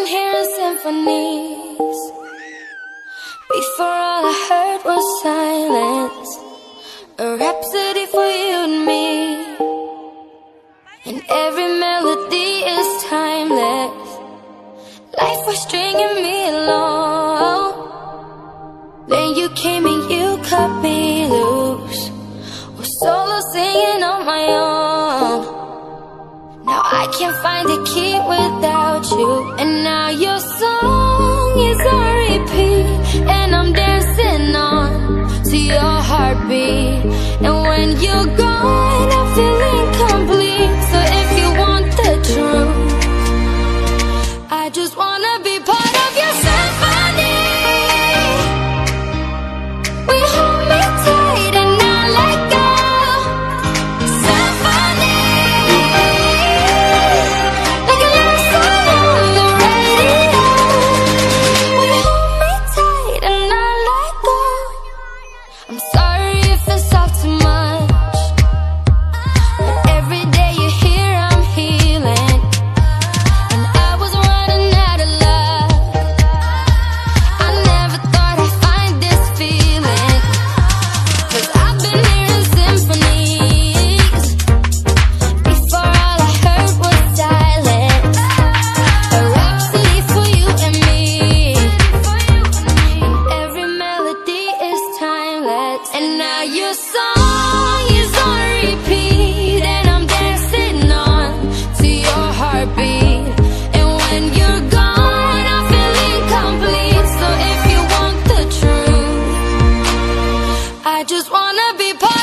been hearing symphonies. Before all I heard was silence, a rhapsody for you and me. And every melody is timeless. Life was stringing me along. Then you came and you cut me loose, was solo singing on my own. Now I can't find a key without you. And now your song is on repeat, and I'm dancing on to your heartbeat. And when you're gone, I feel incomplete. So if you want the truth, I just wanna be part of your symphony. We hold me tight and not let go. Symphony, like a love song on the radio. We hold me tight and not let go. I'm sorry if it's all too much, but every day you're here I'm healing. And I was running out of luck. I never thought I'd find this feeling, 'cause I've been hearing symphonies. Before all I heard was silence, a rhapsody for you and me. And every melody is timeless. And now your song is on repeat, and I'm dancing on to your heartbeat. And when you're gone, I feel incomplete. So if you want the truth, I just wanna be part